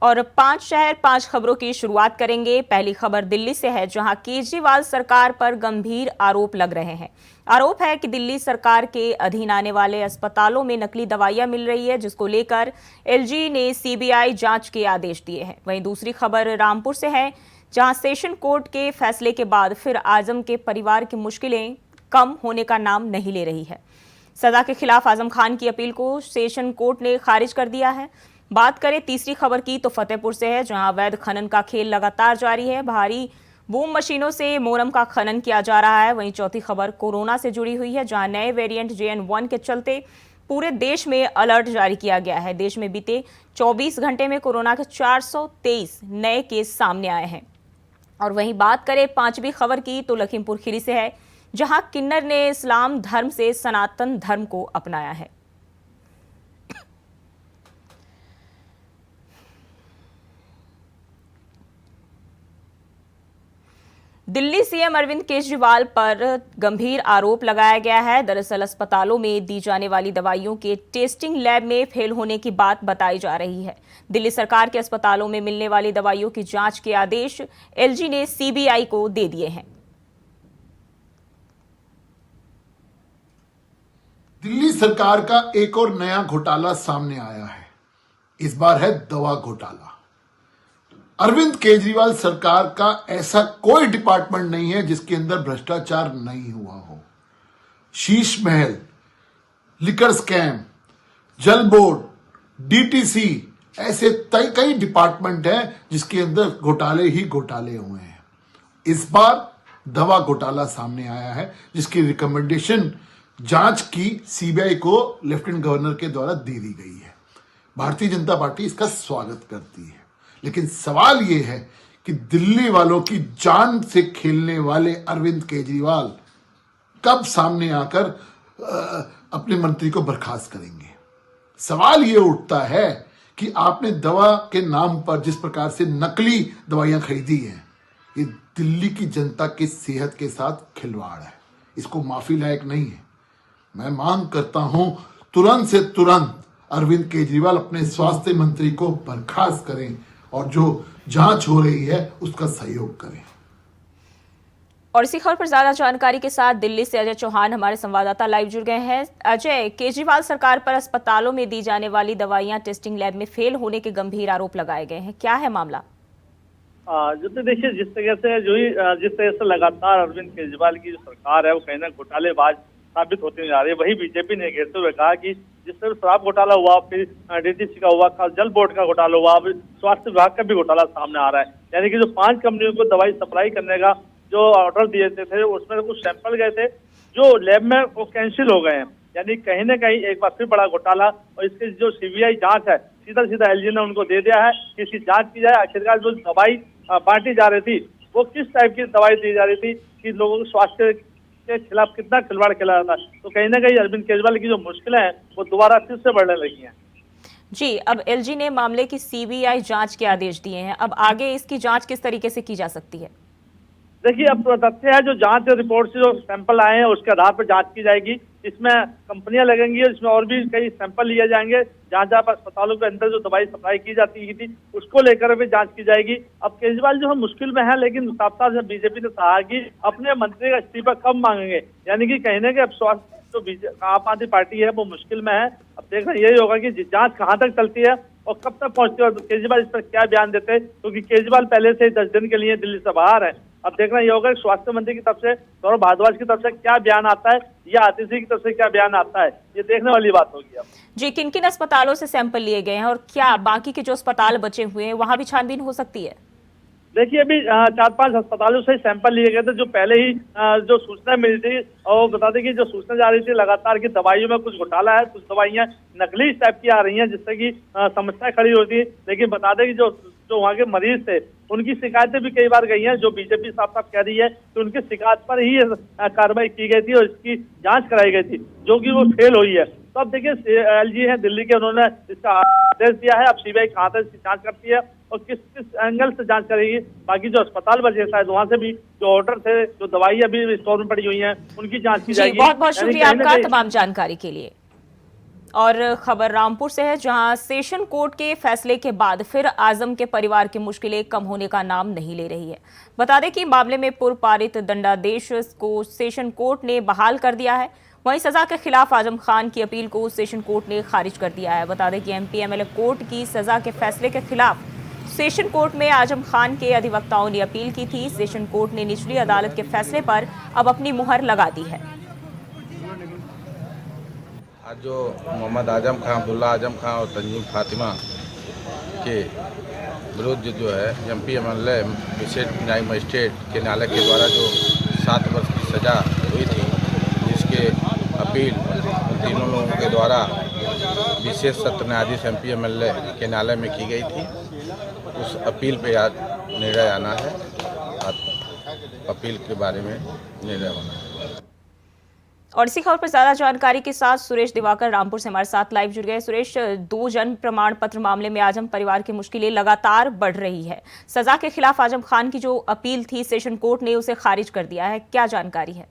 और 5 शहर 5 खबरों की शुरुआत करेंगे। पहली खबर दिल्ली से है, जहां केजरीवाल सरकार पर गंभीर आरोप लग रहे हैं। आरोप है कि दिल्ली सरकार के अधीन आने वाले अस्पतालों में नकली दवाइयां मिल रही है, जिसको लेकर एलजी ने सीबीआई जांच के आदेश दिए हैं। वहीं दूसरी खबर रामपुर से है, जहां सेशन कोर्ट के फैसले के बाद फिर आजम के परिवार की मुश्किलें कम होने का नाम नहीं ले रही है। सजा के खिलाफ आजम खान की अपील को सेशन कोर्ट ने खारिज कर दिया है। बात करें तीसरी खबर की तो फतेहपुर से है, जहां अवैध खनन का खेल लगातार जारी है। भारी बूम मशीनों से मोरम का खनन किया जा रहा है। वहीं चौथी खबर कोरोना से जुड़ी हुई है, जहां नए वेरिएंट JN1 के चलते पूरे देश में अलर्ट जारी किया गया है। देश में बीते 24 घंटे में कोरोना के 423 नए केस सामने आए हैं। और वहीं बात करें पांचवी खबर की तो लखीमपुर खीरी से है, जहां किन्नर ने इस्लाम धर्म से सनातन धर्म को अपनाया है। दिल्ली सीएम अरविंद केजरीवाल पर गंभीर आरोप लगाया गया है। दरअसल अस्पतालों में दी जाने वाली दवाइयों के टेस्टिंग लैब में फेल होने की बात बताई जा रही है। दिल्ली सरकार के अस्पतालों में मिलने वाली दवाइयों की जांच के आदेश एलजी ने सीबीआई को दे दिए हैं। दिल्ली सरकार का एक और नया घोटाला सामने आया है। इस बार है दवा घोटाला। अरविंद केजरीवाल सरकार का ऐसा कोई डिपार्टमेंट नहीं है जिसके अंदर भ्रष्टाचार नहीं हुआ हो। शीश महल, लिकर स्कैम, जल बोर्ड, डीटीसी, ऐसे कई डिपार्टमेंट हैं जिसके अंदर घोटाले ही घोटाले हुए हैं। इस बार दवा घोटाला सामने आया है, जिसकी रिकमेंडेशन जांच की सीबीआई को लेफ्टिनेंट गवर्नर के द्वारा दे दी गई है। भारतीय जनता पार्टी इसका स्वागत करती है, लेकिन सवाल यह है कि दिल्ली वालों की जान से खेलने वाले अरविंद केजरीवाल कब सामने आकर अपने मंत्री को बर्खास्त करेंगे। सवाल यह उठता है कि आपने दवा के नाम पर जिस प्रकार से नकली दवाइयां खरीदी हैं, ये दिल्ली की जनता की सेहत के साथ खिलवाड़ है। इसको माफी लायक नहीं है। मैं मांग करता हूं तुरंत से तुरंत अरविंद केजरीवाल अपने स्वास्थ्य मंत्री को बर्खास्त करें और जो जांच हो रही है उसका सहयोग करें। और इसी खबर पर ज्यादा जानकारी के साथ दिल्ली से अजय चौहान हमारे संवाददाता लाइव जुड़ गए हैं। अजय, केजरीवाल सरकार पर अस्पतालों में दी जाने वाली दवाइयां टेस्टिंग लैब में फेल होने के गंभीर आरोप लगाए गए हैं, क्या है मामला? देखिए, जिस तरह से लगातार अरविंद केजरीवाल की जो सरकार है वो कहीं ना घोटालेबाज साबित होती जा रही है। वही बीजेपी ने घेरते हुए कहा कि जिस तरह शराब घोटाला हुआ, फिर डीटीसी का हुआ, जल बोर्ड का घोटाला हुआ, अब स्वास्थ्य विभाग का भी घोटाला सामने आ रहा है। यानी कि जो 5 कंपनियों को दवाई सप्लाई करने का जो ऑर्डर दिए थे उसमें कुछ सैंपल गए थे जो लैब में वो कैंसिल हो गए हैं। यानी कहीं ना कहीं एक बार फिर बड़ा घोटाला। और इसकी जो सीबीआई जांच है सीधा एलजी ने उनको दे दिया है कि इसकी जांच की जाए। आखिरकार जो दवाई बांटी जा रही थी वो किस टाइप की दवाई दी जा रही थी कि लोगों को स्वास्थ्य के खिलाफ कितना खिलवाड़ खेला जाता है। तो कहीं ना कहीं अरविंद केजरीवाल की जो मुश्किलें हैं वो दोबारा फिर से बढ़ने लगी हैं। जी, अब एलजी ने मामले की सीबीआई जांच के आदेश दिए हैं। अब आगे इसकी जांच किस तरीके से की जा सकती है? देखिए, अब तथ्य है जो जांच रिपोर्ट से जो सैंपल आए हैं उसके आधार पर जांच की जाएगी। इसमें कंपनियां लगेंगी, इसमें और भी कई सैंपल लिए जाएंगे। जहां जहां अस्पतालों के अंदर जो दवाई सप्लाई की जाती थी उसको लेकर भी जांच की जाएगी। अब केजरीवाल जो है मुश्किल में है, लेकिन साफ साफ बीजेपी ने कहा कि अपने मंत्री का इस्तीफा कब मांगेंगे। यानी कि कहने के अब स्वास्थ्य जो आम आदमी पार्टी है वो मुश्किल में है। अब देखना यही होगा कि जांच कहाँ तक चलती है और कब तक पहुंचती है और केजरीवाल इस पर क्या बयान देते हैं, क्योंकि केजरीवाल पहले से 10 दिन के लिए दिल्ली से बाहर है। अब देखना यह होगा कि स्वास्थ्य मंत्री की तरफ से, सौरभ भारद्वाज की तरफ से क्या बयान आता है या आतिशी की तरफ से क्या बयान आता है, ये देखने वाली बात होगी। अब जी, किन किन अस्पतालों से सैंपल लिए गए हैं और क्या बाकी के जो अस्पताल बचे हुए हैं वहां भी छानबीन हो सकती है? देखिए, अभी 4-5 अस्पतालों से सैंपल लिए गए थे जो पहले ही जो सूचना मिली थी। और बता दें कि जो सूचना जा रही थी लगातार की दवाइयों में कुछ घोटाला है, कुछ दवाइयां नकली इस टाइप की आ रही हैं जिससे कि समस्या खड़ी होती है। लेकिन बता दें कि जो वहाँ के मरीज थे उनकी शिकायतें भी कई बार गई हैं। जो बीजेपी साफ साफ कह रही है कि उनकी शिकायत पर ही कार्रवाई की गई थी और इसकी जांच कराई गई थी, जो कि वो फेल हुई है। तो अब देखिए, एलजी है दिल्ली के, उन्होंने इसका आदेश दिया है। अब सीबीआई कहाँ तक इसकी जांच करती है और किस एंगल से जांच करेगी। बाकी जो अस्पताल बचे शायद वहां से भी जो ऑर्डर थे, जो दवाई अभी स्टोर में पड़ी हुई है, उनकी जांच की जाएगी। बहुत बहुत शुक्रिया आपका तमाम जानकारी के लिए। और खबर रामपुर से है, जहां सेशन कोर्ट के फैसले के बाद फिर आजम के परिवार की मुश्किलें कम होने का नाम नहीं ले रही है। बता दें कि मामले में पूर्व पारित दंडादेश को सेशन कोर्ट ने बहाल कर दिया है। वहीं सजा के खिलाफ आजम खान की अपील को सेशन कोर्ट ने खारिज कर दिया है। बता दें कि एमपी एमएलए कोर्ट की सजा के फैसले के खिलाफ सेशन कोर्ट में आजम खान के अधिवक्ताओं ने अपील की थी। सेशन कोर्ट ने निचली अदालत के फैसले पर अब अपनी मुहर लगा दी है। आज जो मोहम्मद आजम खान, अब्दुल्ला आजम खान और तंजीम फातिमा के विरुद्ध जो है एमपी एमएलए विशेष न्यायिक मजिस्ट्रेट के न्यायालय के द्वारा जो 7 वर्ष की सज़ा हुई थी, जिसके अपील तीनों लोगों के द्वारा विशेष सत्र न्यायाधीश एमपी एमएलए के न्यायालय में की गई थी, उस अपील पे आज निर्णय आना है। अपील के बारे में निर्णय होना है। और इसी खबर पर ज्यादा जानकारी के साथ सुरेश दिवाकर रामपुर से हमारे साथ लाइव जुड़ गए। सुरेश, 2 जन्म प्रमाण पत्र मामले में आजम परिवार की मुश्किलें लगातार बढ़ रही है। सजा के खिलाफ आजम खान की जो अपील थी सेशन कोर्ट ने उसे खारिज कर दिया है, क्या जानकारी है?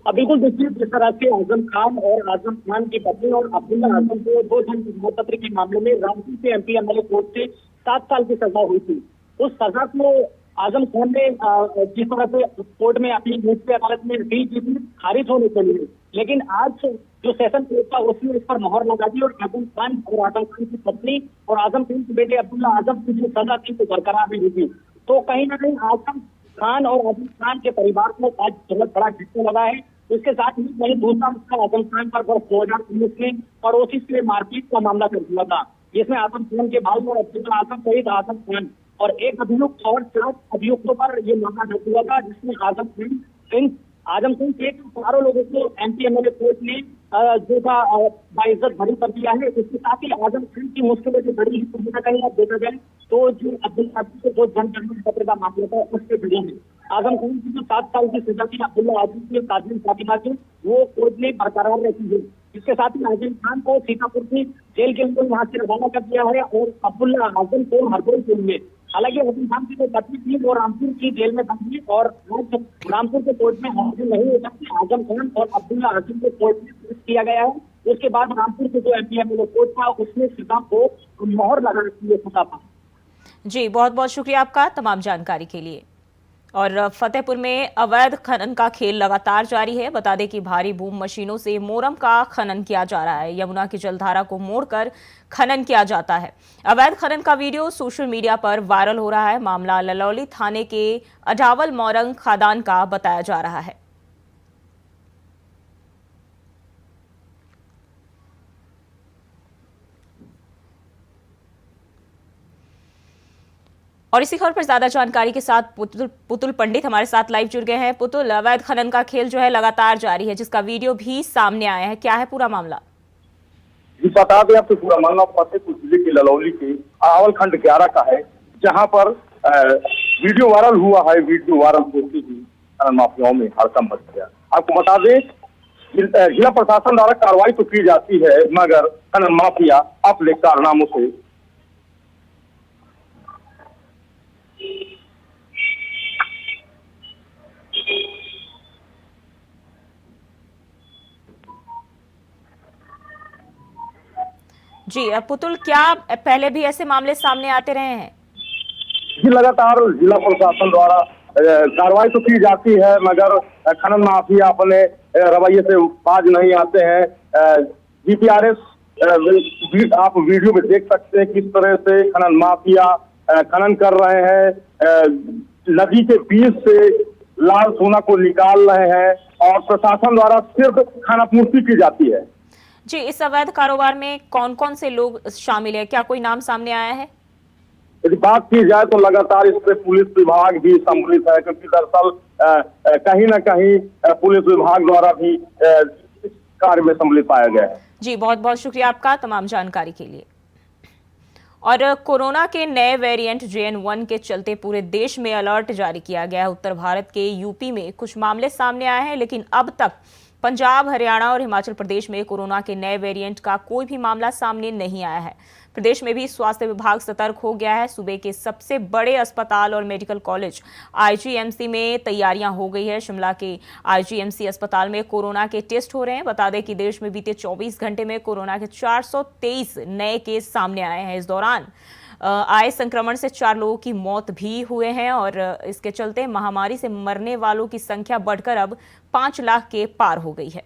बिल्कुल देखिए, जिस तरह से आजम खान और आजम खान की पत्नी और अब्दुल्ला आजम को 2 जन्म प्रमाण पत्र के मामले में रामपुर से एमपी एमएलए कोर्ट से 7 साल की सजा हुई थी। उस सजा को आजम खान ने जिस तरह से कोर्ट में अपनी निचली अदालत में अपील की थी खारिज होने के लिए, लेकिन आज जो सेशन कोर्ट था उसने इस पर मोहर लगा दी और आजम खान की पत्नी और आजम खान के बेटे अब्दुल्ला आजम की जो सजा थी वो बरकरार भी हुई। तो कहीं ना कहीं आजम खान और आजम खान के परिवार को आज बहुत बड़ा झटका लगा है। इसके साथ ही वही दूसरा मुद्दा आजम खान पर 2019 में पड़ोसी से मारपीट का मामला कर दिया था, जिसमें आजम खान के भाई और अब्दुल्ला आजम सहित आजम खान और एक अभियुक्त और 4 अभियुक्तों पर यह मामला दर्ज हुआ था, जिसमें आजम खान के 4 लोगों को एमपी एमएलए कोर्ट ने जो था बाइज्जत बरी कर दिया है। इसके साथ ही आजम खान की मुश्किलें जो बड़ी है, कहीं आप देखा जाए तो जो अब्दुल्ला के 2 जन्म प्रमाण पत्र का मामला था उससे जुड़े हैं। आजम खान की जो 7 साल की सजा थी अब्दुल्ला आजम की तंजीम फातिमा की, वो कोर्ट ने बरकरार रखी है। इसके साथ ही आजम खान को सीतापुर की जेल के अंदर यहाँ से रवाना कर दिया है और अब्दुल्ला आजम को हरदोई जेल में, हालांकि आजम खान की जो पत्नी थी वो रामपुर की जेल में बंद थी और रामपुर के कोर्ट में हाजिर नहीं हो सकती। आजम खान और अब्दुल्ला आजम को कोर्ट में पेश किया गया है। उसके बाद रामपुर के जो एमपी एमएलए कोर्ट था उसने सजा को मोहर लगा रखी है सजा पर। जी, बहुत बहुत शुक्रिया आपका तमाम जानकारी के लिए। और फतेहपुर में अवैध खनन का खेल लगातार जारी है। बता दें कि भारी बूम मशीनों से मोरम का खनन किया जा रहा है। यमुना की जलधारा को मोड़कर खनन किया जाता है। अवैध खनन का वीडियो सोशल मीडिया पर वायरल हो रहा है। मामला ललौली थाने के अजावल मोरंग खादान का बताया जा रहा है। और इसी खबर पर ज्यादा जानकारी के साथ पुतुल पंडित हमारे साथ लाइव जुड़ गए हैं। पुतुल, अवैध खनन का खेल जो है लगातार जारी है, जिसका वीडियो भी सामने आया है, क्या है पूरा मामला? जी, बता दें आपको पूरा मामला फतेहपुर जिले के ललौली के अरावल खंड 11 का है, जहां पर वीडियो वायरल हुआ है। वीडियो वायरल होते ही माफियाओं में हड़कंप मच गया। आपको बता दें, जिला प्रशासन द्वारा कार्रवाई तो की जाती है, मगर खनन माफिया अपने कारनामों से जी पुतुल, क्या पहले भी ऐसे मामले सामने आते रहे हैं? जी, लगातार जिला प्रशासन द्वारा कार्रवाई तो की जाती है, मगर खनन माफिया अपने रवैये से बाज नहीं आते हैं। जीपीआरएस आप वीडियो में देख सकते हैं किस तरह से खनन माफिया खनन कर रहे हैं। नदी के बीच से लाल सोना को निकाल रहे हैं और प्रशासन द्वारा सिर्फ खानापूर्ति की जाती है। जी, इस अवैध कारोबार में कौन कौन से लोग शामिल है, क्या कोई नाम सामने आया है? यदि बात की जाए तो लगातार इससे पुलिस विभाग भी सम्मिलित है, क्योंकि दरअसल कहीं ना कहीं पुलिस विभाग द्वारा भी इस कार्य में सम्मिलित पाया गया है। जी, बहुत बहुत शुक्रिया आपका तमाम जानकारी के लिए। और कोरोना के नए वेरिएंट JN1 के चलते पूरे देश में अलर्ट जारी किया गया है। उत्तर भारत के यूपी में कुछ मामले सामने आए हैं, लेकिन अब तक पंजाब, हरियाणा और हिमाचल प्रदेश में कोरोना के नए वेरिएंट का कोई भी मामला सामने नहीं आया है। प्रदेश में भी स्वास्थ्य विभाग सतर्क हो गया है। सूबे के सबसे बड़े अस्पताल और मेडिकल कॉलेज आईजीएमसी में तैयारियां हो गई है। शिमला के आईजीएमसी अस्पताल में कोरोना के टेस्ट हो रहे हैं। बता दें कि देश में बीते 24 घंटे में कोरोना के 423 नए केस सामने आए हैं। इस दौरान आए संक्रमण से 4 लोगों की मौत भी हुए हैं और इसके चलते महामारी से मरने वालों की संख्या बढ़कर अब 5 लाख के पार हो गई है।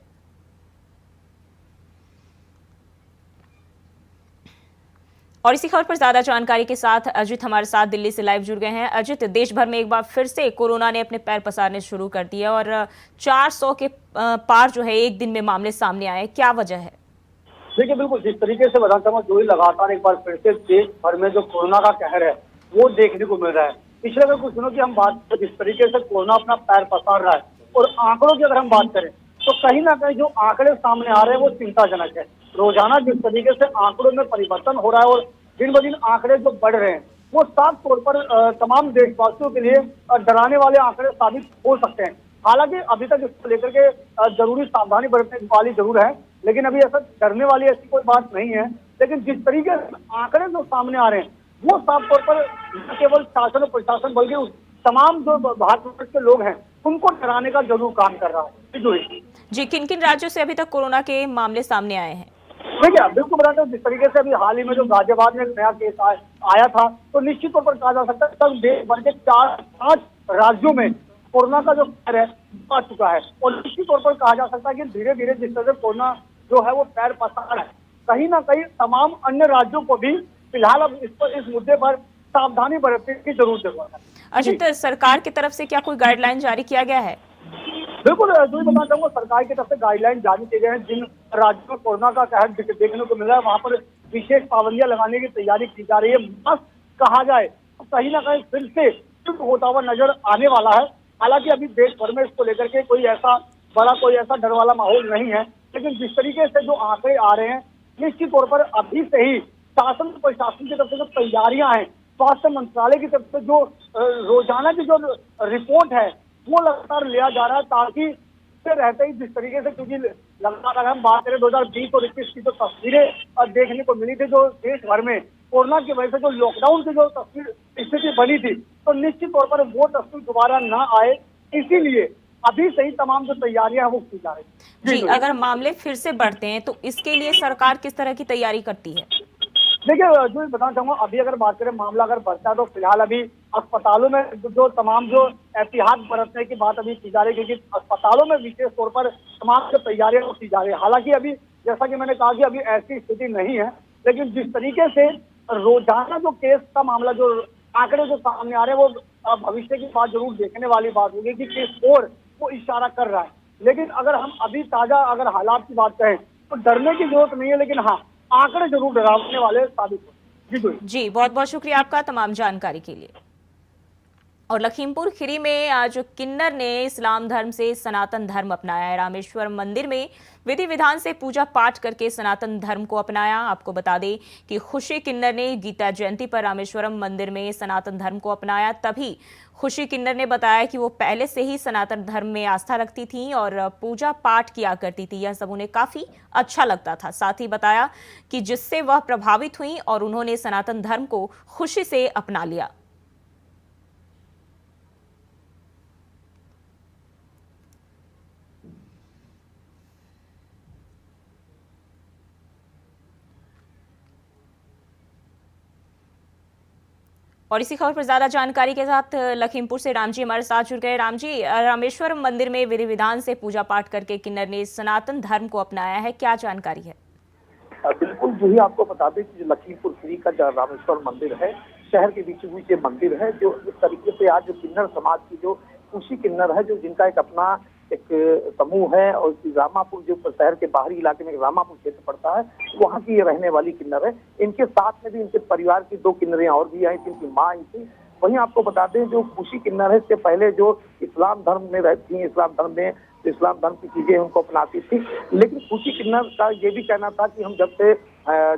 और इसी खबर पर ज्यादा जानकारी के साथ अजित हमारे साथ दिल्ली से लाइव जुड़ गए हैं। अजित, देश भर में एक बार फिर से कोरोना ने अपने पैर पसारने शुरू कर दिए और 400 के पार जो है एक दिन में मामले सामने आए, क्या वजह है? देखिए, बिल्कुल जिस तरीके से बताता हूँ, जो ही लगातार एक बार फिर से देश भर में जो कोरोना का कहर है वो देखने को मिल रहा है। पिछले अगर कुछ दिनों की हम बात करें, जिस तरीके से कोरोना अपना पैर पसार रहा है और आंकड़ों की अगर हम बात करें तो कहीं ना कहीं जो आंकड़े सामने आ रहे हैं वो चिंताजनक है। रोजाना जिस तरीके से आंकड़ों में परिवर्तन हो रहा है और दिन ब दिन आंकड़े जो बढ़ रहे हैं वो साफ तौर पर तमाम देशवासियों के लिए डराने वाले आंकड़े साबित हो सकते हैं। हालांकि अभी तक इसको लेकर के जरूरी सावधानी बरतने वाली जरूर है, लेकिन अभी ऐसा डरने वाली ऐसी कोई बात नहीं है। लेकिन जिस तरीके से आंकड़े जो सामने आ रहे हैं वो साफ तौर पर न केवल शासन और प्रशासन बल्कि तमाम जो भारत के लोग हैं उनको डराने का जरूर काम कर रहा है। जी, किन किन राज्यों से अभी तक कोरोना के मामले सामने आए हैं? देखिए, बिल्कुल बताते हैं, जिस तरीके से अभी हाल ही में जो गाजियाबाद में एक नया केस आया था तो निश्चित तौर पर कहा जा सकता है तक देश भर के 4-5 राज्यों में कोरोना का जो कहर है आ चुका है। और निश्चित तौर पर कहा जा सकता है कि धीरे धीरे जिस तरह से कोरोना जो है वो पैर पसार है, कहीं ना कहीं तमाम अन्य राज्यों को भी फिलहाल अब इस मुद्दे पर सावधानी बरतने की जरूरत है। अजित, सरकार की तरफ से क्या कोई गाइडलाइन जारी किया गया है? बिल्कुल, जो भी बताना चाहूंगा, सरकार की तरफ से गाइडलाइन जारी किए गए हैं। जिन राज्यों में कोरोना का कहर देखने को मिल रहा है वहां पर विशेष पाबंदियां लगाने की तैयारी की जा रही है। मास्क कहा जाए तो कहीं ना कहीं फिर से शुरू होता हुआ नजर आने वाला है। हालांकि अभी देश भर में इसको लेकर के कोई ऐसा डर वाला माहौल नहीं है, लेकिन जिस तरीके से जो आंकड़े आ रहे हैं निश्चित तौर पर अभी से ही शासन प्रशासन की तरफ से जो तैयारियां हैं, स्वास्थ्य मंत्रालय की तरफ से जो रोजाना की जो रिपोर्ट है वो लगातार लिया जा रहा है, ताकि रहते ही जिस तरीके से, क्योंकि लगातार अगर हम बात करें 2020 और 21 की जो तस्वीरें देखने को मिली थी जो देश भर में कोरोना की वजह से जो लॉकडाउन की जो स्थिति बनी थी, तो निश्चित तौर पर वो तस्वीर दोबारा ना आए, इसीलिए अभी से ही तमाम जो तैयारियां हैं वो की जा रही है। जी, अगर मामले फिर से बढ़ते हैं तो इसके लिए सरकार किस तरह की तैयारी करती है? देखिए, जो बताना चाहूंगा, अभी अगर बात करें मामला अगर बढ़ता है तो फिलहाल अभी अस्पतालों में जो तमाम जो एहतियात बरतने की बात अभी की जा रही है, क्योंकि अस्पतालों में विशेष तौर पर तमाम जो तैयारियां की जा रही है। हालांकि अभी जैसा कि मैंने कहा कि अभी ऐसी स्थिति नहीं है, लेकिन जिस तरीके से रोजाना जो केस का मामला जो आंकड़े जो सामने आ रहे हैं वो भविष्य की बात जरूर देखने वाली बात होगी कि किस ओर वो इशारा कर रहा है। लेकिन अगर हम अभी ताजा अगर हालात की बात करें तो डरने की जरूरत नहीं है, लेकिन हाँ, आंकड़े जरूर डरावने वाले साबित हो। जी, बहुत बहुत शुक्रिया आपका तमाम जानकारी के लिए। और लखीमपुर खीरी में आज किन्नर ने इस्लाम धर्म से सनातन धर्म अपनाया है। रामेश्वरम मंदिर में विधि विधान से पूजा पाठ करके सनातन धर्म को अपनाया। आपको बता दें कि खुशी किन्नर ने गीता जयंती पर रामेश्वरम मंदिर में सनातन धर्म को अपनाया। तभी खुशी किन्नर ने बताया कि वो पहले से ही सनातन धर्म में आस्था रखती थी और पूजा पाठ किया करती थी। यह सब उन्हें काफी अच्छा लगता था। साथ ही बताया कि जिससे वह प्रभावित हुई और उन्होंने सनातन धर्म को खुशी से अपना लिया। और इसी खबर पर ज्यादा जानकारी के साथ लखीमपुर से राम जी हमारे साथ जुड़ गए। राम जी, रामेश्वरम मंदिर में विधि विधान से पूजा पाठ करके किन्नर ने सनातन धर्म को अपनाया है, क्या जानकारी है? बिल्कुल, जो ही आपको बता दें कि लखीमपुर खीरी का जो रामेश्वर मंदिर है, शहर के बीच बीच ये मंदिर है, जो इस तरीके से आज किन्नर समाज की जो खुशी किन्नर है, जो जिनका एक अपना एक समूह है और रामापुर जो शहर के बाहरी इलाके में रामापुर क्षेत्र पड़ता है, वहाँ की ये रहने वाली किन्नर है। इनके साथ में भी इनके परिवार की 2 किन्नरें और भी आई थी, इनकी माँ आई थी। वहीं आपको बता दें जो खुशी किन्नर है, इससे पहले जो इस्लाम धर्म में रहती थी, इस्लाम धर्म में इस्लाम धर्म की चीजें उनको अपनाती थी, लेकिन खुशी किन्नर का ये भी कहना था कि हम जब से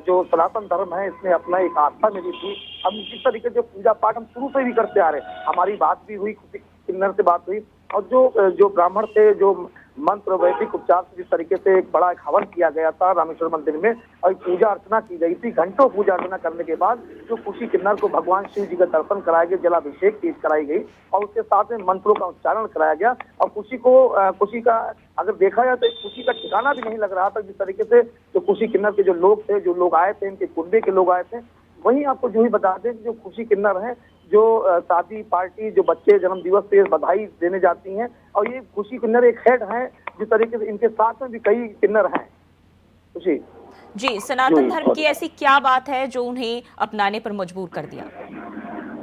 जो सनातन धर्म है इसमें अपना एक आस्था मेरी थी, हम जिस तरीके से पूजा पाठ हम शुरू से भी करते आ रहे हैं। हमारी बात भी हुई, खुशी किन्नर से बात हुई और जो ब्राह्मण थे, जो मंत्र वैदिक उपचार से जिस तरीके से एक बड़ा एक हवन किया गया था रामेश्वर मंदिर में और पूजा अर्चना की गई थी। घंटों पूजा अर्चना करने के बाद जो खुशी किन्नर को भगवान शिव जी का दर्शन कराया गया, जलाभिषेक पेश कराई गई और उसके साथ में मंत्रों का उच्चारण कराया गया। और खुशी का अगर देखा जाए तो खुशी का ठिकाना भी नहीं लग रहा था। जिस तरीके से जो खुशी किन्नर के जो लोग थे, जो लोग आए थे, इनके कुंबे के लोग आए थे। वहीं आपको जो ही बता दें कि जो खुशी किन्नर है, जो शादी पार्टी, जो बच्चे जन्म दिवस पे बधाई देने जाती हैं, और ये खुशी किन्नर एक हेड हैं। जिस तरीके से इनके साथ में भी कई किन्नर हैं। खुशी जी, सनातन धर्म की ऐसी क्या बात है जो उन्हें अपनाने पर मजबूर कर दिया?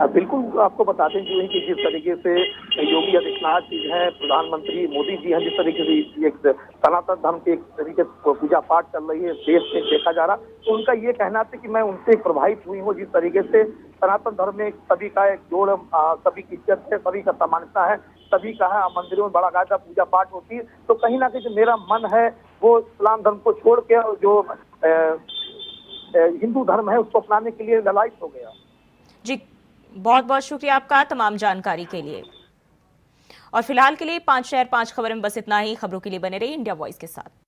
बिल्कुल आपको बताते हैं जो है कि जिस तरीके से योगी आदित्यनाथ जी हैं, प्रधानमंत्री मोदी जी हैं, जिस तरीके से एक सनातन धर्म के एक तरीके से पूजा पाठ चल रही है देश में देखा जा रहा, तो उनका ये कहना था कि मैं उनसे प्रभावित हुई हूँ। जिस तरीके से सनातन धर्म में सभी का एक जोड़, सभी की इज्जत है, सभी का समानता है, सभी का है। मंदिरों में बड़ा कायदा पूजा पाठ होती है, तो कहीं ना कहीं जो मेरा मन है वो इस्लाम धर्म को छोड़ के और जो हिंदू धर्म है उसको अपनाने के लिए ललायत हो गया। जी, बहुत बहुत शुक्रिया आपका तमाम जानकारी के लिए। और फिलहाल के लिए 5 शहर 5 खबर में बस इतना ही। खबरों के लिए बने रहिए इंडिया वॉइस के साथ।